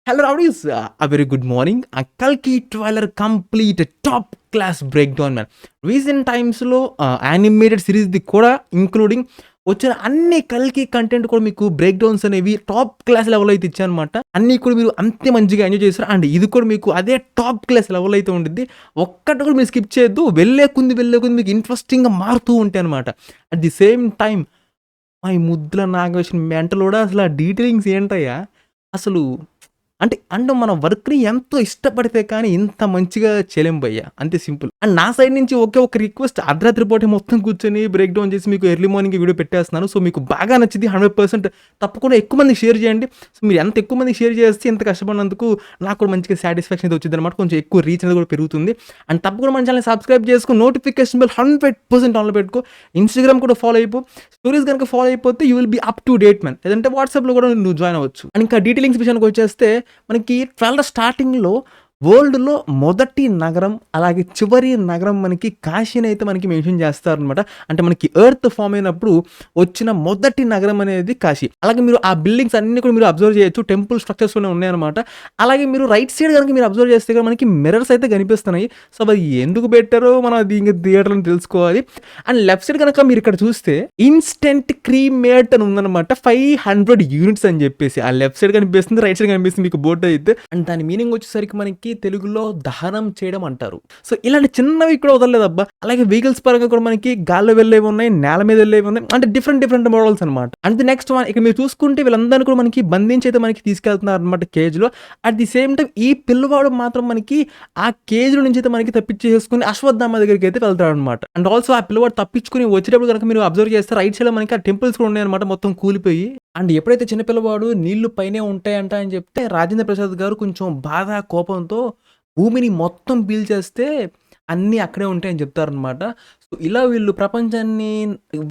Hello, Rowdies. A very good morning. A Kalki trailer complete top class breakdown, man. Recent times లో animated సిరీస్ది కూడా including వచ్చిన అన్ని కల్కి content కూడా మీకు బ్రేక్ డౌన్స్ అనేవి టాప్ క్లాస్ లెవెల్ అయితే ఇచ్చానమాట. అన్నీ కూడా మీరు అంతే మంచిగా ఎంజాయ్ చేస్తారు. అండ్ ఇది కూడా మీకు అదే టాప్ క్లాస్ లెవెల్ అయితే ఉంటుంది. ఒక్కటి కూడా మీరు స్కిప్ చేయొద్దు. వెళ్ళే కొంది మీకు ఇంట్రెస్టింగ్గా మారుతూ ఉంటాయి అనమాట. అట్ ది సేమ్ టైం మా ఈ ముద్దుల నాగవేషన్ మెంటల్ కూడా అసలు ఆ డీటెయిలింగ్స్ ఏంటయ్యా అసలు అంటే మన వర్క్‌ని ఎంతో ఇష్టపడితే కానీ ఇంత మంచిగా చేయలేం భయ్యా. అంతే సింపుల్. అండ్ నా సైడ్ నుంచి ఒకే ఒక రిక్వెస్ట్, అర్ధరాత్రి పూటే మొత్తం కూర్చొని బ్రేక్ డౌన్ చేసి మీకు ఎర్లీ మార్నింగ్ వీడియో పెట్టేస్తున్నాను. సో మీకు బాగా నచ్చింది 100% తప్పకుండా ఎక్కువ మందికి షేర్ చేయండి. సో మీరు ఎంత ఎక్కువ మందికి షేర్ చేస్తే ఇంత కష్టపడినందుకు నాకు కూడా మంచిగా సాటిస్ఫాక్షన్ అయితే వచ్చిందనమాట. కొంచెం ఎక్కువ రీచ్ అనేది కూడా పెరుగుతుంది. అండ్ తప్పకుండా మన ఛానల్ సబ్స్క్రైబ్ చేసుకొని నోటిఫికేషన్ బెల్ 100% ఆన్లో పెట్టుకో. ఇన్స్టాగ్రామ్ కూడా ఫాలో అయిపో. స్టోరీస్ కనుక ఫాలో అయిపోతే you will be up to date man. లేదంటే వాట్సాప్లో కూడా నువ్వు జాయిన్ అవ్వచ్చు. అండ్ ఇంకా డీటెయిలింగ్స్ విషయానికి వచ్చేస్తే మనకి 12 స్టార్టింగ్‌లో వరల్డ్‌లో మొదటి నగరం, అలాగే చివరి నగరం మనకి కాశీని అయితే మనకి మెన్షన్ చేస్తారనమాట. అంటే మనకి ఎర్త్ ఫామ్ అయినప్పుడు వచ్చిన మొదటి నగరం అనేది కాశీ. అలాగే మీరు ఆ బిల్డింగ్స్ అన్నీ కూడా మీరు అబ్జర్వ్ చేయొచ్చు. టెంపుల్ స్ట్రక్చర్స్‌లోనే ఉన్నాయన్నమాట. అలాగే మీరు రైట్ సైడ్ కనుక మీరు అబ్జర్వ్ చేస్తే కూడా మనకి మిర్రర్స్ అయితే కనిపిస్తున్నాయి. సో అది ఎందుకు పెట్టారో మనం అది ఇంకా థియేటర్‌లో తెలుసుకోవాలి. అండ్ లెఫ్ట్ సైడ్ కనుక మీరు ఇక్కడ చూస్తే ఇన్స్టెంట్ క్రీమేట్ అని ఉందన్నమాట. 500 యూనిట్స్ అని చెప్పేసి ఆ లెఫ్ట్ సైడ్ కనిపిస్తుంది, రైట్ సైడ్ కనిపిస్తుంది మీకు బోర్డు అయితే. అండ్ దాని మీనింగ్ వచ్చేసరికి మనకి తెలుగులో దహనం చేయడం అంటారు. సో ఇలాంటి చిన్నవి ఇక్కడ వదలలేదబ్బా. అలాగే వెహికల్స్ పరంగా కూడా మనకి గాల్లో వెళ్ళేవి ఉన్నాయి, నేల మీద వెళ్ళేవి ఉన్నాయి. అంటే డిఫరెంట్ మోడల్స్ అనమాట. అండ్ నెక్స్ట్ వన్ ఇక మీరు చూసుకుంటే వీళ్ళందరినీ కూడా మనకి బంధించి అయితే మనకి తీసుకెళ్తున్నారు అనమాట కేజ్ లో. అట్ ది సేమ్ టైం ఈ పిల్లవాడు మాత్రం మనకి ఆ కేజ్ లో నుంచి అయితే మనకి తప్పించేసుకుని అశ్వత్థామ దగ్గరికి అయితే వెళ్తాడు అనమాట. అండ్ ఆల్సో ఆ పిల్లవాడు తప్పించుకుని వచ్చేటప్పుడు కనుక మీరు అబ్జర్వ్ చేస్తే రైట్ సైడ్ లో మనకి ఆ టెంపుల్స్ కూడా ఉన్నాయన్నమాట, మొత్తం కూలిపోయి. అండ్ ఎప్పుడైతే చిన్నపిల్లవాడు నీళ్లు పైనే ఉంటాయంట అని చెప్తే రాజేంద్ర ప్రసాద్ గారు కొంచెం బాధ కోపంతో భూమిని మొత్తం పీల్చేస్తే అన్నీ అక్కడే ఉంటాయని చెప్తారనమాట. సో ఇలా వీళ్ళు ప్రపంచాన్ని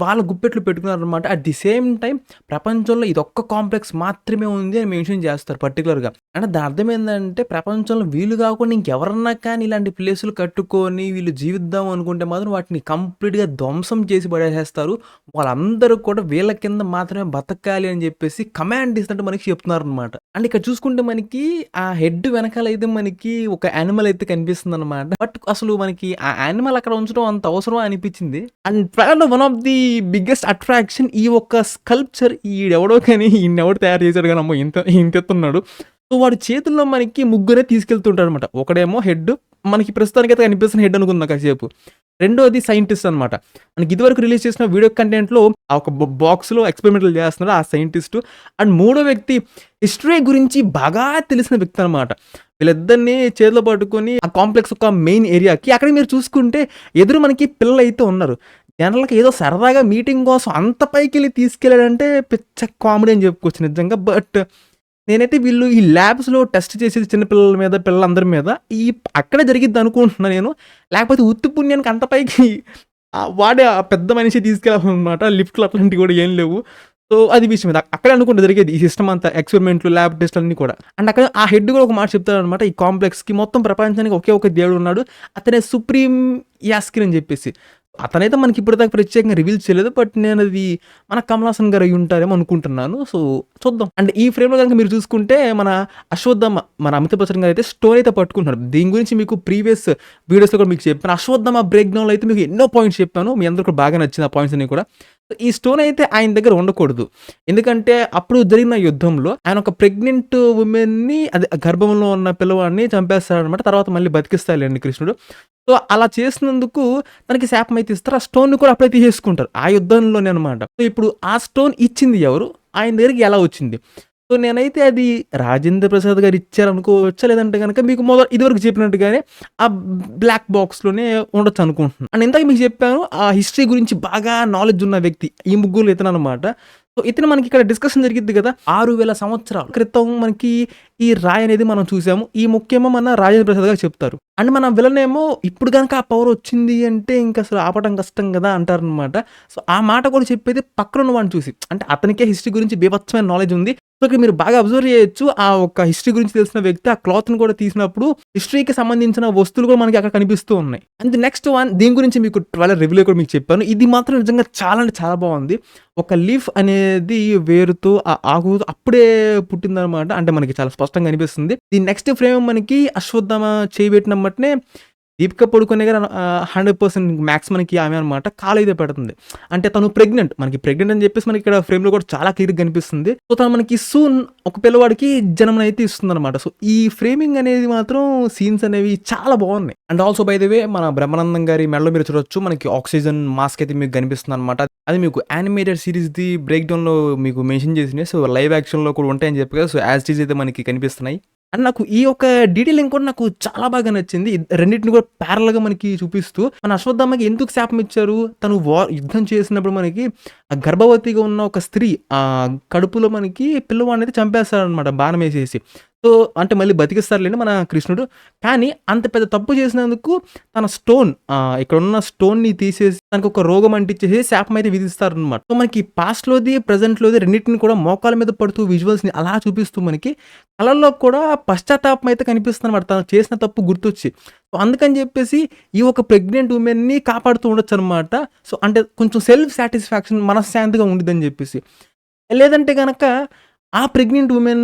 వాళ్ళ గుప్పెట్లు పెట్టుకున్నారనమాట. అట్ ది సేమ్ టైం ప్రపంచంలో ఇది ఒక్క కాంప్లెక్స్ మాత్రమే ఉంది అని మెన్షన్ చేస్తారు పర్టికులర్గా. అంటే దాని అర్థం ఏంటంటే ప్రపంచంలో వీళ్ళు కాకుండా ఇంకెవరన్నా కానీ ఇలాంటి ప్లేసులు కట్టుకొని వీళ్ళు జీవిద్దాం అనుకుంటే మాత్రం వాటిని కంప్లీట్గా ధ్వంసం చేసి పడేసేస్తారు. వాళ్ళందరూ కూడా వీళ్ళ కింద మాత్రమే బతకాలి అని చెప్పేసి కమాండ్ ఇస్తున్నట్టు మనకి చెప్తున్నారు అనమాట. అండ్ ఇక్కడ చూసుకుంటే మనకి ఆ హెడ్ వెనకాల అయితే మనకి ఒక యానిమల్ అయితే కనిపిస్తుంది అనమాట. బట్ అసలు మనకి ఆ యానిమల్ అక్కడ ఉంచడం అంత అవసరం అనిపించింది. అండ్ ట్రైలర్లో one of the biggest attraction ఈ ఒక్క స్కల్ప్చర్. ఈడెవడో కానీ ఈయనెవడు తయారు చేశాడు కానీ అమ్మో ఇంత ఎత్తున్నాడు. సో వాడి చేతుల్లో మనకి ముగ్గురే తీసుకెళ్తుంటాడు అనమాట. ఒకడేమో హెడ్, మనకి ప్రస్తుతానికి అయితే కనిపిస్తున్న హెడ్ అనుకుందాం కాసేపు. రెండోది సైంటిస్ట్ అనమాట. మనకి ఇదివరకు రిలీజ్ చేసిన వీడియో కంటెంట్లో ఆ ఒక బాక్స్లో ఎక్స్పెరిమెంట్లు చేస్తున్నాడు ఆ సైంటిస్టు. అండ్ మూడో వ్యక్తి హిస్టరీ గురించి బాగా తెలిసిన వ్యక్తి అనమాట. వీళ్ళిద్దరిని చేతిలో పట్టుకొని ఆ కాంప్లెక్స్ ఒక మెయిన్ ఏరియాకి అక్కడ మీరు చూసుకుంటే ఎదురు మనకి పిల్లలు అయితే ఉన్నారు. జనరల్గా ఏదో సరదాగా మీటింగ్ కోసం అంత పైకి వెళ్ళి తీసుకెళ్ళాడంటే పిచ్చ కామెడీ అని చెప్పుకోవచ్చు నిజంగా. బట్ నేనైతే వీళ్ళు ఈ ల్యాబ్స్లో టెస్ట్ చేసేది చిన్నపిల్లల మీద, పిల్లలందరి మీద అక్కడే జరిగిద్ది అనుకుంటున్నాను నేను. లేకపోతే ఉత్తి పుణ్యానికి అంత పైకి వాడే ఆ పెద్ద మనిషి తీసుకెళ్ళాలన్నమాట. లిఫ్ట్లు అట్లాంటివి కూడా ఏం లేవు. సో అది విషయం మీద అక్కడే అనుకుంటే జరిగేది ఈ సిస్టమ్ అంతా, ఎక్స్పెరిమెంట్లు, ల్యాబ్ టెస్ట్లు అన్నీ కూడా. అండ్ అక్కడ ఆ హెడ్ కూడా ఒక మాట చెప్తాడు అనమాట. ఈ కాంప్లెక్స్కి మొత్తం ప్రపంచానికి ఒకే ఒక దేవుడు ఉన్నాడు, అతనే సుప్రీం యాస్కిన్ అని చెప్పేసి. అతనైతే మనకి ఇప్పటిదాకా ప్రత్యేకంగా రివీల్ చేయలేదు. బట్ నేను అది మన కమల్ హాసన్ గారు అయి ఉంటారేమో అనుకుంటున్నాను. సో చూద్దాం. అండ్ ఈ ఫ్రేమ్లో కనుక మీరు చూసుకుంటే మన అశ్వత్థామ, మన అమితాబ్ బచ్చన్ గారు అయితే స్టోన్ అయితే పట్టుకుంటున్నారు. దీని గురించి మీకు ప్రీవియస్ వీడియోస్లో కూడా మీకు చెప్పాను. అశ్వత్థామ బ్రేక్ డౌన్లో అయితే మీకు ఎన్నో పాయింట్స్ చెప్పాను. మీ అందరూ కూడా బాగా నచ్చింది ఆ పాయింట్స్ అన్ని కూడా. ఈ స్టోన్ అయితే ఆయన దగ్గర ఉండకూడదు. ఎందుకంటే అప్పుడు జరిగిన యుద్ధంలో ఆయన ఒక ప్రెగ్నెంట్ ఉమెన్ని, అదే గర్భంలో ఉన్న పిల్లవాడిని చంపేస్తాడనమాట. తర్వాత మళ్ళీ బతికిస్తాడండి కృష్ణుడు. సో అలా చేసినందుకు తనకి శాపం అయితే ఇస్తారు. ఆ స్టోన్ కూడా అప్పుడే తీసేసుకుంటారు ఆ యుద్ధంలోనే అనమాట. సో ఇప్పుడు ఆ స్టోన్ ఇచ్చింది ఎవరు, ఆయన దగ్గరికి ఎలా వచ్చింది? సో నేనైతే అది రాజేంద్ర ప్రసాద్ గారు ఇచ్చారనుకోవచ్చా, లేదంటే కనుక మీకు ఇదివరకు చెప్పినట్టుగానే ఆ బ్లాక్ బాక్స్లోనే ఉండొచ్చు అనుకుంటున్నాను. అండ్ ఇందాక మీకు చెప్పాను ఆ హిస్టరీ గురించి బాగా నాలెడ్జ్ ఉన్న వ్యక్తి ఈ ముగ్గురు ఇతను అనమాట. సో ఇతను మనకి ఇక్కడ డిస్కషన్ జరిగింది కదా, 6000 సంవత్సరాల క్రితం మనకి ఈ రాయి అనేది మనం చూసాము. ఈ ముఖ్యమో మన రాజేంద్ర ప్రసాద్ గారు చెప్తారు. అండ్ మన విలన్ ఏమో ఇప్పుడు కనుక ఆ పవర్ వచ్చింది అంటే ఇంకా అసలు ఆపటం కష్టం కదా అంటారనమాట. సో ఆ మాట కూడా చెప్పేది పక్కన ఉన్న వాడిని చూసి. అంటే అతనికే హిస్టరీ గురించి బీభత్సమైన నాలెడ్జ్ ఉంది. సో ఇక్కడ మీరు బాగా అబ్జర్వ్ చేయొచ్చు. ఆ ఒక హిస్టరీ గురించి తెలిసిన వ్యక్తి ఆ క్లాత్ని కూడా తీసినప్పుడు హిస్టరీకి సంబంధించిన వస్తువులు కూడా మనకి అక్కడ కనిపిస్తూ ఉన్నాయి. అండ్ నెక్స్ట్ వన్, దీని గురించి మీకు ట్రైలర్ రివ్యూలో కూడా మీకు చెప్పాను. ఇది మాత్రం నిజంగా చాలా అంటే చాలా బాగుంది. ఒక లీఫ్ అనేది వేరుతో ఆ ఆకు అప్పుడే పుట్టిందనమాట. అంటే మనకి చాలా స్పష్టంగా కనిపిస్తుంది. ఈ నెక్స్ట్ ఫ్రేమ్ మనకి అశ్వత్థామ చేయబెట్టినమ్మటనే దీపిక పడుకునే గారు 100% మ్యాక్స్ మనకి ఆమె అనమాట కాలైతే పెడుతుంది. అంటే తను ప్రెగ్నెంట్. మనకి ప్రెగ్నెంట్ అని చెప్పేసి మనకి ఇక్కడ ఫ్రేమ్‌లో కూడా చాలా క్లియర్‌గా కనిపిస్తుంది. సో, తను మనకి సూన్ ఒక పిల్లవాడికి జన్మనైతే ఇస్తుందనమాట. సో, ఈ ఫ్రేమింగ్ అనేది మాత్రం సీన్స్ అనేవి చాలా బాగున్నాయి. And also by the way మన బ్రహ్మానందం గారి మెడలో మీరు చూడొచ్చు మనకి ఆక్సిజన్ మాస్క్ అయితే మీకు కనిపిస్తుందనమాట. అది మీకు యానిమేటెడ్ సీరీస్‌ది బ్రేక్ డౌన్‌లో మీకు మెన్షన్ చేసినాయి. సో, లైవ్ యాక్షన్‌లో కూడా ఉంటాయని చెప్పి కదా! సో, యాజ్ ఇట్ ఈజ్ అయితే మనకి కనిపిస్తున్నాయి. అండ్ నాకు ఈ యొక్క డీటెయిలింగ్ కూడా నాకు చాలా బాగా నచ్చింది. రెండిటిని కూడా ప్యారలల్‌గా మనకి చూపిస్తూ మన అశ్వత్థామకి ఎందుకు శాపం ఇచ్చారు? తను యుద్ధం చేసినప్పుడు మనకి గర్భవతిగా ఉన్న ఒక స్త్రీ కడుపులో మనకి పిల్లవాడినైతే చంపేస్తాడనమాట బాణమేసేసి. సో, అంటే మళ్ళీ బతికిస్తారులెండి మన కృష్ణుడు. కానీ అంత పెద్ద తప్పు చేసినందుకు తన స్టోన్ ఇక్కడున్న స్టోన్‌ని తీసేసి తనకొక రోగం అంటించేసి శాపం అయితే విధిస్తారనమాట. సో, మనకి పాస్ట్‌లోది, ప్రెజెంట్‌లోది రెండిటిని కూడా మోకాళ్ళ మీద పడుతూ విజువల్స్‌ని అలా చూపిస్తూ మనకి కళ్ళల్లో కూడా పశ్చాత్తాపం అయితే కనిపిస్తుందనమాట. తను చేసిన తప్పు గుర్తొచ్చి. సో, అందుకని చెప్పేసి ఈ ఒక ప్రెగ్నెంట్ వుమెన్‌ని కాపాడుతూ ఉండొచ్చనమాట. సో, అంటే కొంచెం సెల్ఫ్ సాటిస్ఫాక్షన్ మనశ్శాంతిగా ఉండిద్దని చెప్పేసి. లేదంటే గనక ఆ ప్రెగ్నెంట్ వుమెన్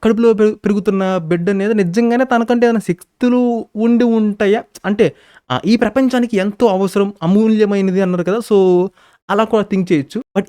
కడుపులో పెరుగుతున్న బిడ్డ అనేది నిజంగానే తనకంటే ఏదైనా శక్తులు ఉండి ఉంటాయా? అంటే ఈ ప్రపంచానికి ఎంతో అవసరం, అమూల్యమైనది అన్నారు కదా! సో, అలా కూడా థింక్ చేయొచ్చు. బట్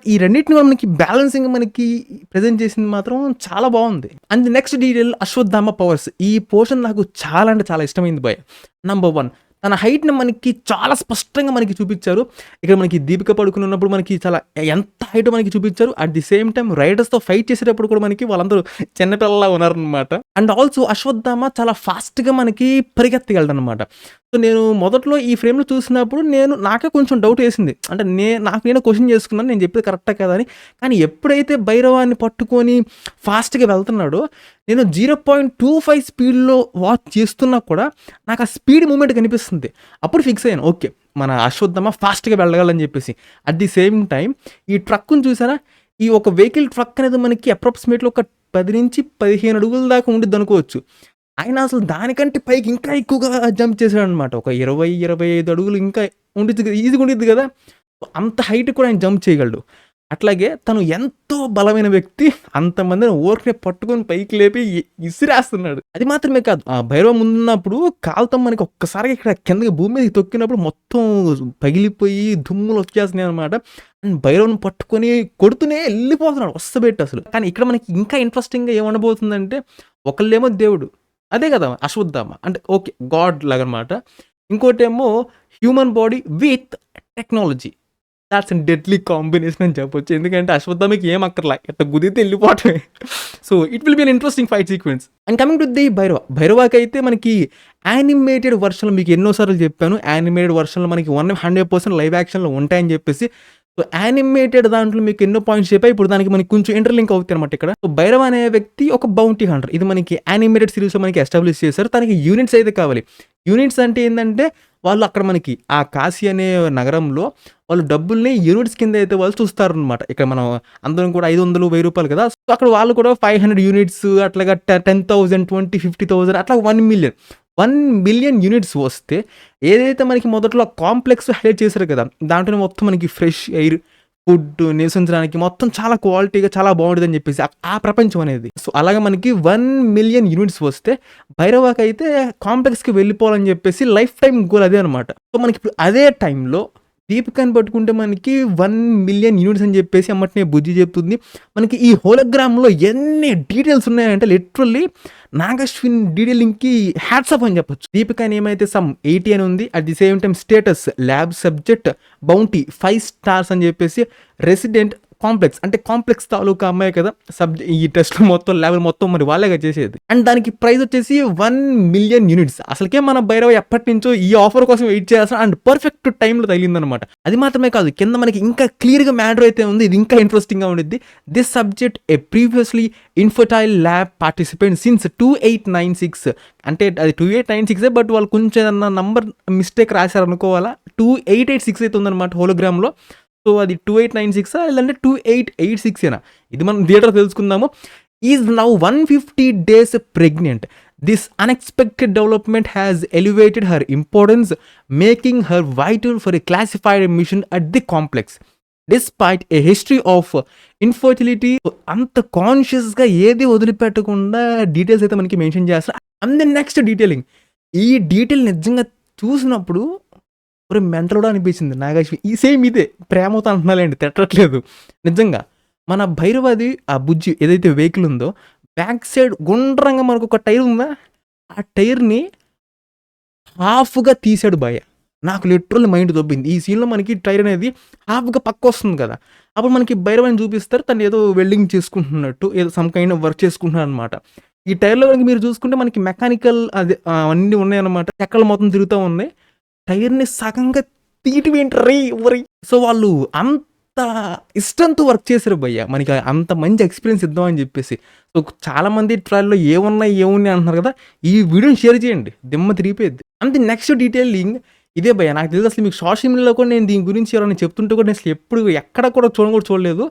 ఈ రెండిటిని కూడా మనకి బ్యాలెన్సింగ్‌గా మనకి ప్రెజెంట్ చేసింది మాత్రం చాలా బావుంది. And next detail Ashwatthama powers. ఈ పోర్షన్ నాకు చాలా అంటే చాలా ఇష్టమైంది బాయ్. నంబర్ 1 తన హైట్‌ని మనకి చాలా స్పష్టంగా మనకి చూపిచ్చారు. ఇక్కడ మనకి దీపిక పడుకుని ఉన్నప్పుడు మనకి చాలా ఎంత హైటో మనకి చూపిచ్చారు. అట్ ది సేమ్ టైమ్ రైడర్స్‌తో ఫైట్ చేసేటప్పుడు కూడా మనకి వాళ్ళందరూ చిన్న పిల్లల్లా ఉన్నారనమాట. అండ్ ఆల్సో అశ్వత్థామ చాలా ఫాస్ట్‌గా మనకి పరిగెత్తగలడనమాట. సో, నేను మొదట్లో ఈ ఫ్రేమ్‌లో చూసినప్పుడు నాకే కొంచెం డౌట్ వేసింది. అంటే నాకు నేను క్వెషన్ చేసుకున్నాను. నేను చెప్పేది కరెక్టా కదా అని. కానీ ఎప్పుడైతే భైరవాన్ని పట్టుకొని ఫాస్ట్‌గా వెళ్తున్నాడో నేను 0.25 స్పీడ్‌లో వాచ్ చేస్తున్నా కూడా నాకు ఆ స్పీడ్ మూవ్‌మెంట్ కనిపిస్తుంది. అప్పుడు ఫిక్స్ అయ్యాను. ఓకే. మన అశ్వత్థామ ఫాస్ట్‌గా వెళ్ళగలని చెప్పేసి. అట్ ది సేమ్ టైమ్ ఈ ట్రక్కుని చూసారా? ఈ ఒక వెహికల్ ట్రక్ అనేది మనకి అప్రాక్సిమేట్‌లీ ఒక 10-15 అడుగుల దాకా ఉండిద్దనుకోవచ్చు. ఆయన అసలు దానికంటే పైకి ఇంకా ఎక్కువగా జంప్ చేశాడనమాట. ఒక 20-25 అడుగులు ఇంకా ఉండిద్ది ఈజీగా ఉండిద్ది కదా! అంత హైట్ కూడా ఆయన జంప్ చేయగలడు. అట్లాగే తను ఎంతో బలమైన వ్యక్తి. అంతమందిని ఊరికనే పట్టుకొని పైకి లేపి ఇసిరేస్తున్నాడు. అది మాత్రమే కాదు. భైరవ ముందున్నప్పుడు కాలుతో మనకి ఒక్కసారిగా ఇక్కడ కిందకి భూమి మీదకి తొక్కినప్పుడు మొత్తం పగిలిపోయి దుమ్ములు వచ్చేస్తున్నాయి అనమాట. అండ్ భైరవను పట్టుకొని కొడుతూనే ఎళ్ళిపోతున్నాడు వస్తబెట్టి అసలు. కానీ ఇక్కడ మనకి ఇంకా ఇంట్రెస్టింగ్‌గా ఏముండబోతుందంటే ఒకళ్ళేమో దేవుడు. అదే కదా అశ్వత్థామ. అంటే ఓకే. గాడ్ లాగనమాట. ఇంకోటేమో human body with technology. That's a deadly combination అని చెప్పొచ్చు. ఎందుకంటే అశ్వత్థామకి ఏం అక్కర్లా. ఎట్ట గుద్దితే ఎళ్ళిపోవటమే. So, it will be an interesting fight sequence. And coming to the Bhairava. భైరవకైతే మనకి యానిమేటెడ్ వర్షన్‌లో మీకు ఎన్నో సార్లు చెప్పాను. యానిమేటెడ్ వర్షన్‌లో మనకి 100% లైవ్ యాక్షన్‌లో ఉంటాయని చెప్పేసి. సో, యానిమేటెడ్ దాంట్లో మీకు ఎన్నో పాయింట్స్ చెప్పా. ఇప్పుడు దానికి మనకి కొంచెం ఇంటర్లింక్ అవుతాయనమాట ఇక్కడ. సో, భైరవ అనే వ్యక్తి ఒక బౌంటీ హంటర్. ఇది మనకి యానిమేటెడ్ సిరీస్‌లో మనకి ఎస్టాబ్లిష్ చేశారు. తనకి యూనిట్స్ అయితే కావాలి. యూనిట్స్ అంటే ఏందంటే వాళ్ళు అక్కడ మనకి ఆ కాశీ అనే నగరంలో వాళ్ళు డబ్బుల్ని యూనిట్స్ కింద అయితే వాళ్ళు చూస్తారనమాట. ఇక్కడ మనం అందరం కూడా 500, 1000 రూపాయలు కదా! సో, అక్కడ వాళ్ళు కూడా 500 యూనిట్స్ అట్లాగా 10,000, 20, 50,000 అట్లా 1,000,000. 1,000,000 యూనిట్స్ వస్తే ఏదైతే మనకి మొదట్లో కాంప్లెక్స్ హైలైట్ చేశారు కదా! దాంట్లో మొత్తం మనకి ఫ్రెష్ ఎయిర్, ఫుడ్ నివసించడానికి మొత్తం చాలా క్వాలిటీగా చాలా బాగుంటుందని చెప్పేసి ఆ ప్రపంచం అనేది. సో, అలాగే మనకి 1,000,000 యూనిట్స్ వస్తే భైరవకైతే కాంప్లెక్స్‌కి వెళ్ళిపోవాలని చెప్పేసి లైఫ్ టైమ్ గోల్ అదే అనమాట. సో, మనకి ఇప్పుడు అదే టైంలో దీపికని పట్టుకుంటే మనకి 1,000,000 యూనిట్స్ అని చెప్పేసి ఎమ్మటనే బుజ్జి చెప్తుంది. మనకి ఈ హోలోగ్రామ్‌లో ఎన్ని డీటెయిల్స్ ఉన్నాయంటే లిటరల్లీ నాగశ్విన్ డీటెయిలింగ్‌కి హ్యాట్స్ ఆఫ్ అని చెప్పొచ్చు. దీపికని ఏమైతే సమ్ 80 అని ఉంది. At the same time status, lab subject, bounty 5 stars అని చెప్పేసి రెసిడెంట్ కాంప్లెక్స్ అంటే కాంప్లెక్స్ తాలూకా అమ్మాయి కదా! ఈ టెస్ట్‌లో మొత్తం లెవెల్ మొత్తం మరి వాళ్ళేగా చేసేది. అండ్ దానికి ప్రైస్ వచ్చేసి 1,000,000 యూనిట్స్. అసలుకే మన భైరవ ఎప్పటినుంచో ఈ ఆఫర్ కోసం వెయిట్ చేయాల్సిన అండ్ పర్ఫెక్ట్ టైంలో తగిలిందనమాట. అది మాత్రమే కాదు కింద మనకి ఇంకా క్లియర్‌గా మ్యాటర్ అయితే ఉంది. ఇది ఇంకా ఇంట్రెస్టింగ్‌గా ఉండిద్ది. This subject A previously infertile lab participant since 2896 అంటే అది 2896 బట్ వాళ్ళు కొంచెం ఏదన్నా నంబర్ మిస్టేక్ రాశారనుకోవాలా. 2886 అయితే ఉందనమాట హోలోగ్రామ్‌లో. సో, అది 2896 లేదంటే 2886 ఇది మనం థియేటర్ తెలుసుకుందాము. Is now 150 days pregnant. This unexpected development has elevated her importance, making her vital for a classified mission at the complex. Despite a history of infertility అంత కాన్షియస్‌గా ఏది వదిలిపెట్టకుండా డీటెయిల్స్ అయితే మనకి మెన్షన్ చేస్తారు. And then next detailing. ఈ detail నిజంగా చూసినప్పుడు ఒరేయ్! మెంటలోడా అనిపించింది నాగశ్వి. ఈ సేమ్ ఇదే ప్రేమతో అంటున్నాలేండి తిట్టట్లేదు. నిజంగా. మన భైరవది ఆ బుజ్జి ఏదైతే వెహికల్ ఉందో బ్యాక్ సైడ్ గుండ్రంగా మనకొక టైర్ ఉందా? ఆ టైర్‌ని హాఫ్‌గా తీసాడు భయ్య. నాకు లిటరల్లీ మైండ్ దొబ్బింది. ఈ సీన్‌లో మనకి టైర్ అనేది హాఫ్‌గా పక్కొస్తుంది కదా! అప్పుడు మనకి భైరవని చూపిస్తారు. తను ఏదో వెల్డింగ్ చేసుకుంటున్నట్టు ఏదో సమ్ కైండ్ ఆఫ్ వర్క్ చేసుకుంటున్నాడనమాట. ఈ టైర్‌లో గనుక మీరు చూసుకుంటే మనకి మెకానికల్ అదే అవన్నీ ఉన్నాయన్నమాట. చెక్కలు మొత్తం తిరుగుతా ఉన్నాయి. టైర్‌ని సగంగా తీయటమేంట్రా ఒరేయ్! సో, వాళ్ళు అంత ఇష్టంతో వర్క్ చేశారు భయ్య. మనకి అంత మంచి ఎక్స్‌పీరియన్స్ ఇద్దామని జెప్పేసి. సో, చాలామంది ట్రయల్‌లో ఏమున్నాయి, ఏమున్నాయి అంటున్నారు కదా! ఈ వీడియోని షేర్ చేయండి. దిమ్మ తిరిగిపోయిద్ది. అండ్ ది నెక్స్ట్ డీటెయిలింగ్ ఇదే భయ్య. నాకు తెలిసి అసలు మీకు సోషల్ మీడియాలో కూడా నేను దీని గురించి ఎవరైనా చెప్తుంటే కూడా నేను అసలు ఎప్పుడు ఎక్కడ కూడా చూడలేదు.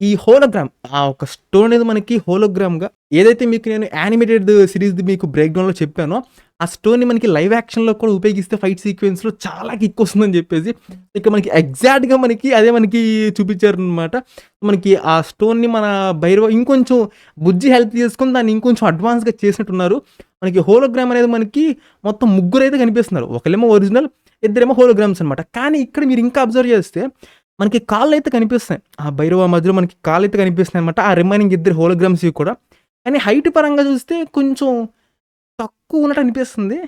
ఈ హోలోగ్రామ్ ఆ ఒక స్టోన్ అనేది మనకి హోలోగ్రామ్‌గా ఏదైతే మీకు నేను యానిమేటెడ్ సీరీస్‌ది మీకు బ్రేక్ డౌన్‌లో చెప్పానో, ఆ స్టోన్‌ని మనకి లైవ్ యాక్షన్‌లో కూడా ఉపయోగిస్తే ఫైట్ సీక్వెన్స్‌లో చాలా కిక్ వస్తుందని చెప్పేసి, ఇక్కడ మనకి ఎగ్జాక్ట్‌గా మనకి అదే మనకి చూపించారనమాట. మనకి ఆ స్టోన్‌ని మన భైరవ ఇంకొంచెం బుజ్జి హెల్ప్ చేసుకొని దాన్ని ఇంకొంచెం అడ్వాన్స్‌గా చేసినట్టున్నారు. మనకి హోలోగ్రామ్ అనేది మనకి మొత్తం ముగ్గురైతే కనిపిస్తున్నారు. ఒకళ్ళేమో ఒరిజినల్, ఇద్దరేమో హోలోగ్రామ్స్ అనమాట. కానీ ఇక్కడ మీరు ఇంకా అబ్జర్వ్ చేస్తే మనకి కాళ్ళైతే కనిపిస్తున్నాయి. ఆ భైరవ మధ్యలో మనకి కాళ్ళైతే కనిపిస్తున్నాయనమాట. ఆ రిమైనింగ్ ఇద్దరు హోలోగ్రామ్స్‌వి కూడా. కానీ హైట్ పరంగా చూస్తే కొంచెం తక్కువ ఉన్నట్టు అనిపిస్తుంది.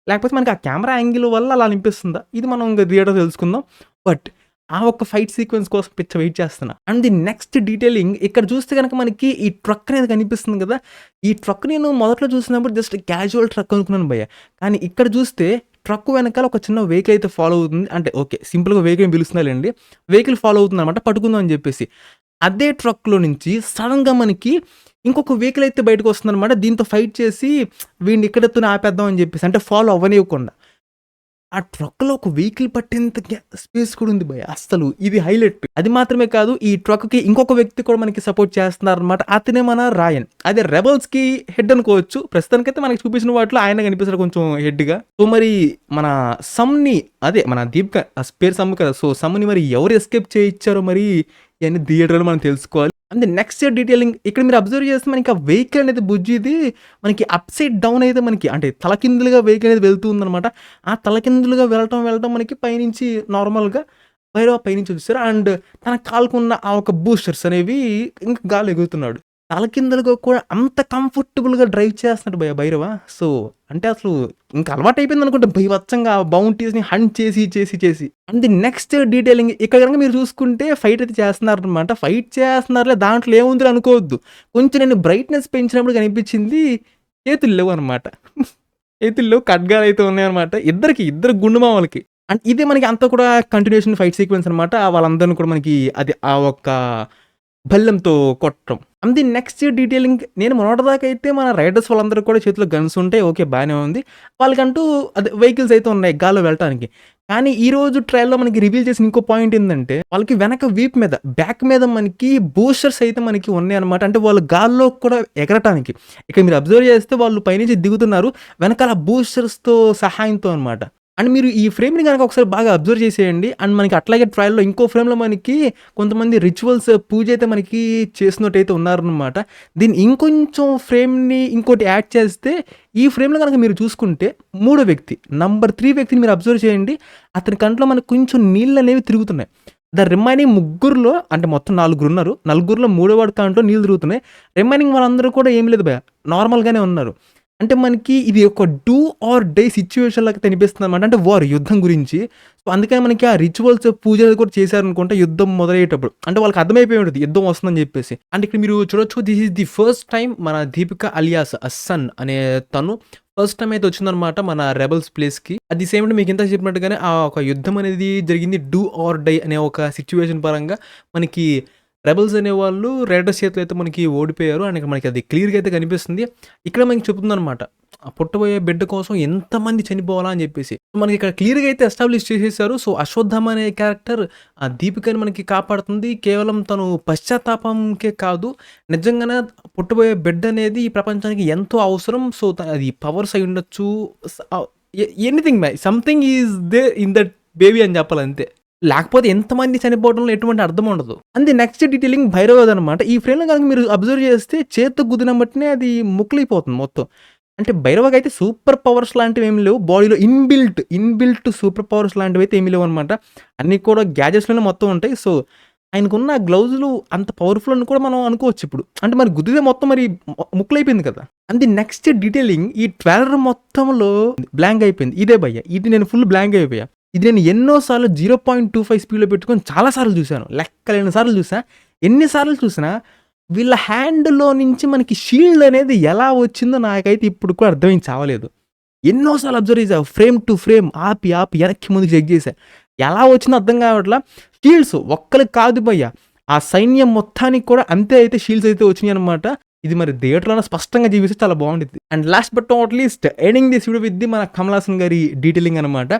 లేకపోతే మనకి ఆ కెమెరా యాంగిల్ వల్ల అలా అనిపిస్తుందా? ఇది మనం ఇంక థియేటర్‌లో తెలుసుకుందాం. బట్ ఆ ఒక్క ఫైట్ సీక్వెన్స్ కోసం పిచ్చ వెయిట్ చేస్తున్నా. అండ్ ది నెక్స్ట్ డీటెయిలింగ్ ఇక్కడ చూస్తే గనక మనకి ఈ ట్రక్ అనేది కనిపిస్తుంది కదా! ఈ ట్రక్ నేను మొదట్లో చూసినప్పుడు జస్ట్ క్యాజువల్ ట్రక్ అనుకున్నాను భయ్య. కానీ ఇక్కడ చూస్తే ట్రక్ వెనకాల ఒక చిన్న వెహికల్ అయితే ఫాలో అవుతుంది. అంటే ఓకే. సింపుల్‌గా వెహికల్ అని పిలుస్తున్నాలేండి. వెహికల్ ఫాలో అవుతుందనమాట పట్టుకుందాం అని చెప్పేసి. అదే ట్రక్‌లో నుంచి సడెన్‌గా మనకి ఇంకొక వెహికల్ అయితే బయటకొస్తుందనమాట. దీంతో ఫైట్ చేసి వీడిని ఇక్కడితోనే ఆపేద్దాం అని చెప్పేసి. అంటే ఫాలో అవ్వనివ్వకుండా. ఆ ట్రక్‌లో ఒక వెహికల్ పట్టేంత స్పేస్ కూడా ఉంది భయ్య. అస్సలు ఇది హైలైట్. అది మాత్రమే కాదు ఈ ట్రక్‌కి ఇంకొక వ్యక్తి కూడా మనకి సపోర్ట్ చేస్తున్నారనమాట. అతనే మన రాయన్. అదే రెబెల్స్‌కి హెడ్ అనుకోవచ్చు. ప్రస్తుతానికైతే మనకి చూపించిన వాటిలో ఆయన కనిపిస్తాడు కొంచెం హెడ్‌గా. సో, మరి మన సమ్‌ని అదే మన దీపిక పేరు సమ్ కదా! సో, సమ్‌ని మరి ఎవరు ఎస్కేప్ చేయిచ్చారో మరి ఇయన్నీ థియేటర్‌లో మనం తెలుసుకోవాలి. అండ్ నెక్స్ట్ డీటెయిలింగ్ ఇక్కడ మీరు అబ్జర్వ్ చేస్తే మనకి ఆ వెహికల్ అనేది బుజ్జిది మనకి అప్‌సైడ్ డౌన్ అయితే మనకి అంటే తలకిందులుగా వెహికల్ అనేది వెళ్తూ ఉందనమాట. ఆ తలకిందులుగా వెళ్ళటం మనకి పైనుంచి నార్మల్‌గా భైరవ పైనుంచి చూసారు. అండ్ తన కాలుకున్న ఆ ఒక బూస్టర్స్ అనేవి ఇంకా గాల్లో ఎగురుతున్నాడు. తలకిందులుగా కూడా అంత కంఫర్టబుల్‌గా డ్రైవ్ చేస్తున్నాడు భైరవ. సో, అంటే అసలు ఇంకా అలవాటయిపోయిందనుకుంటా బీభత్సంగా ఆ బౌంటీస్‌ని హంట్ చేసి. అండ్ ది నెక్స్ట్ డీటెయిలింగ్ ఇక్కడ గనుక మీరు చూసుకుంటే ఫైట్ అయితే చేస్తున్నారనమాట. ఫైట్ చేస్తున్నారులే దాంట్లో ఏముందిలే అనుకోవద్దు. కొంచెం నేను బ్రైట్‌నెస్ పెంచినప్పుడు కనిపించింది చేతులు లేవనమాట. చేతులు లేవు ఖడ్గాలయితే ఉన్నాయన్నమాట. ఇద్దరు గుండు మామలకి. అండ్ ఇది మనకి అంతా కూడా కంటిన్యూయేషన్ ఫైట్ సీక్వెన్స్ అనమాట. వాళ్ళందరిని కూడా మనకి అది ఆ ఒక్క బల్లెంతో కొట్టడం. అండ్ ది నెక్స్ట్ డీటెయిలింగ్ నేను మొన్నటిదాకా అయితే మన రైడర్స్ వాళ్ళందరూ కూడా చేతిలో గన్స్ ఉంటాయి. ఓకే. బానే ఉంది. వాళ్ళకంటూ అదే వెహికల్స్ అయితే ఉన్నాయి గాల్లో వెళ్ళటానికి. కానీ ఈరోజు ట్రయల్‌లో మనకి రివీల్ చేసిన ఇంకో పాయింట్ ఏందంటే, వాళ్ళకి వెనక వీపు మీద, బ్యాక్ మీద మనకి బూస్టర్స్ అయితే మనకి ఉన్నాయన్నమాట. అంటే వాళ్ళు గాల్లో కూడా ఎగరటానికి. ఇక్కడ మీరు అబ్జర్వ్ చేస్తే వాళ్ళు పైనుంచి దిగుతున్నారు. వెనకాల బూస్టర్స్‌తో సహాయంతో అనమాట. అండ్ మీరు ఈ ఫ్రేమ్‌ని గనక ఒకసారి బాగా అబ్జర్వ్ చేసేయండి. అండ్ మనకి అట్లాగే ట్రయల్‌లో ఇంకో ఫ్రేమ్‌లో మనకి కొంతమంది రిచువల్స్ పూజ అయితే మనకి చేసినట్టయితే ఉన్నారనమాట. దీన్ని ఇంకొంచెం ఫ్రేమ్‌ని ఇంకోటి యాడ్ చేస్తే ఈ ఫ్రేమ్‌లో గనక మీరు చూసుకుంటే మూడో వ్యక్తి నంబర్ 3 వ్యక్తిని మీరు అబ్జర్వ్ చేయండి. అతని కంట్లో మనకు కొంచెం నీళ్ళనేవి తిరుగుతున్నాయి. ద రిమైనింగ్ ముగ్గురిలో అంటే మొత్తం నలుగురున్నారు. నలుగురిలో మూడో వాడి కంట్లో నీళ్ళు తిరుగుతున్నాయి. రిమైనింగ్ వాళ్ళందరూ కూడా ఏమి లేదు భయ్య. నార్మల్‌గానే ఉన్నారు. అంటే మనకి ఇది ఒక డూ ఆర్ డై సిట్యుయేషన్ లాగా కనిపిస్తుందనమాట. అంటే వార్ యుద్ధం గురించి. సో, అందుకని మనకి ఆ రిచువల్స్ పూజలు కూడా చేశారనుకుంటా యుద్ధం మొదలయ్యేటప్పుడు. అంటే వాళ్ళకి అర్థమైపోయి ఉంటది యుద్ధం వస్తుందని చెప్పేసి. అంటే ఇక్కడ మీరు చూడొచ్చు this is the first time మన దీపిక అలియాస్ అస్సన్ అనే తను ఫస్ట్ టైమ్ అయితే వచ్చిందనమాట మన రెబెల్స్ ప్లేస్‌కి. అట్ ది సేమ్ టైమ్ మీకు ఇందాక చెప్పినట్టుగానే ఆ ఒక యుద్ధం అనేది జరిగింది డూ ఆర్ డై అనే ఒక సిట్యుయేషన్ పరంగా మనకి రెబెల్స్ అనేవాళ్ళు రైడర్స్ చేతిలో అయితే మనకి ఓడిపోయారు. అండ్ ఇక్కడ మనకి అది క్లియర్‌గా అయితే కనిపిస్తుంది. ఇక్కడ మనకి చెప్తుందనమాట. ఆ పుట్టబోయే బిడ్డ కోసం ఎంతమంది చనిపోవాలా అని చెప్పేసి. మనకి ఇక్కడ క్లియర్‌గా అయితే ఎస్టాబ్లిష్ చేసేసారు. సో, అశ్వత్థామ అనే క్యారెక్టర్ ఆ దీపికని మనకి కాపాడుతుంది. కేవలం తను పశ్చాత్తాపంకే కాదు, నిజంగానే పుట్టబోయే బిడ్డ అనేది ఈ ప్రపంచానికి ఎంతో అవసరం. సో, అది పవర్స్ అయ్యుండొచ్చు. Anything something is there in that baby అని చెప్పాలి అంతే. లేకపోతే ఎంతమంది చనిపోవడంలో ఎటువంటి అర్థం ఉండదు. అండ్ ది నెక్స్ట్ డీటెయిలింగ్ భైరవదనమాట. ఈ ఫ్రేమ్‌లో గనుక మీరు అబ్జర్వ్ చేస్తే చేత్తో గుద్దిన బట్టినే అది ముక్కలైపోతుంది మొత్తం. అంటే భైరవకైతే సూపర్ పవర్స్ లాంటివేమి లేవు. బాడీలో ఇన్‌బిల్ట్ సూపర్ పవర్స్ లాంటివైతే ఏమి లేవనమాట. అన్నీ కూడా గ్యాడ్జెట్స్‌లోనే మొత్తం ఉంటాయి. సో, ఆయనకున్న గ్లౌజులు అంత పవర్‌ఫుల్ అని కూడా మనం అనుకోవచ్చు ఇప్పుడు. అంటే మరి గుద్దితే మొత్తం మరి ముక్కలైపోయింది కదా! అండ్ ది నెక్స్ట్ డీటెయిలింగ్ ఈ ట్రైలర్ మొత్తంలో బ్లాంక్ అయిపోయింది. ఇదే భయ్యా. ఇది నేను ఫుల్ బ్లాంక్ అయిపోయా. ఇది నేను ఎన్నో సార్లు 0.25 స్పీడ్‌లో పెట్టుకొని చాలా సార్లు చూసాను. లెక్కలేని సార్లు చూసా. ఎన్ని సార్లు చూసినా వీళ్ళ హ్యాండ్‌లో నుంచి మనకి షీల్డ్ అనేది ఎలా వచ్చిందో నాకైతే ఇప్పుడు కూడా అర్థమై చావలేదు. ఎన్నో సార్లు అబ్జర్వ్ చేశా. ఫ్రేమ్ టు ఫ్రేమ్ ఆపి వెనక్కి ముందుకు చెక్ చేశా. ఎలా వచ్చిందో అర్థం కావట్లా. షీల్డ్స్ ఒక్కళ్ళకి కాదు భయ్యా. ఆ సైన్యం మొత్తానికి కూడా అంతే అయితే షీల్డ్స్ అయితే వచ్చినాయనమాట. ఇది మరి థియేటర్‌లోనే స్పష్టంగా చూపిస్తే చాలా బాగుండిద్ది. And last but not least ending this video with మన కమల్ హాసన్ గారి డీటెయిలింగ్ అనమాట.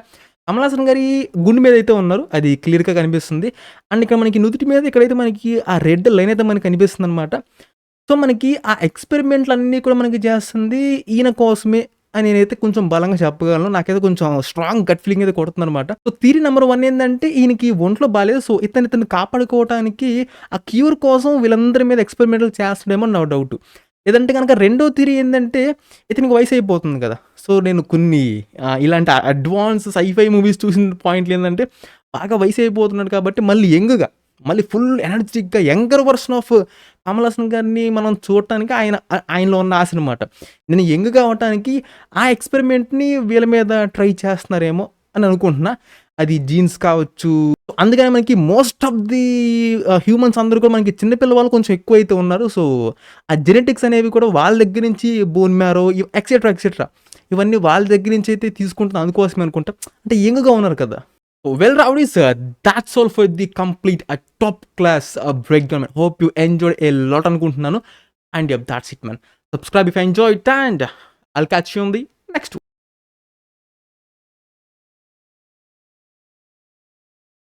కమల్ హాసన్ గారి గుండె మీద అయితే ఉన్నారు. అది క్లియర్‌గా కనిపిస్తుంది. అండ్ ఇక్కడ మనకి నుదుటి మీద ఇక్కడైతే మనకి ఆ రెడ్ లైన్ అయితే మనకి కనిపిస్తుందనమాట. సో, మనకి ఆ ఎక్స్‌పెరిమెంట్‌లన్నీ కూడా మనకి చేస్తుంది ఈయన కోసమే అని నేనైతే కొంచెం బలంగా చెప్పగలను. నాకైతే కొంచెం స్ట్రాంగ్ గట్ ఫీలింగ్ అయితే కొడుతుందనమాట. సో, థియరీ నంబర్ 1 ఏందంటే ఈయనకి ఒంట్లో బాలేదు. సో, ఇతన్ని కాపాడుకోవటానికి ఆ క్యూర్ కోసం వీళ్ళందరి మీద ఎక్స్‌పెరిమెంట్‌లు చేస్తాడేమో నా డౌట్. లేదంటే గనక రెండో థియరీ ఏందంటే ఇతనికి వయసు అయిపోతుంది కదా! సో, నేను కొన్ని ఇలాంటి అడ్వాన్స్ సైఫై మూవీస్ చూసిన పాయింట్లు ఏందంటే బాగా వయసు అయిపోతున్నాడు కాబట్టి మళ్ళీ యంగ్‌గా మళ్ళీ ఫుల్ ఎనర్జిటిక్‌గా younger version of Kamal Haasan గారిని మనం చూడటానికి ఆయనలో ఉన్న ఆశ అనమాట. నేను యంగ్‌గా అవ్వటానికి ఆ ఎక్స్‌పెరిమెంట్‌ని వీళ్ళ మీద ట్రై చేస్తున్నారేమో అని అనుకుంటున్నా. అది జీన్స్ కావచ్చు. అందుకని మనకి మోస్ట్ ఆఫ్ ది హ్యూమన్స్ అందరూ కూడా మనకి చిన్న పిల్లవాళ్ళు కొంచెం ఎక్కువైతే ఉన్నారు. సో, ఆ జెనెటిక్స్ అనేవి కూడా వాళ్ళ దగ్గర నుంచి బోన్ మ్యారో ఎక్సెట్రా ఇవన్నీ వాళ్ళ దగ్గర నుంచి అయితే తీసుకుంటున్నా అందుకోసమే అనుకుంటా. అంటే యంగ్‌గా ఉన్నారు కదా! Well, Rowdies, that's all for the complete top class breakdown, man. Hope you enjoyed a lot అనుకుంటున్నాను. And yeah, that's it, man. Subscribe if you enjoyed, and I'll catch you on the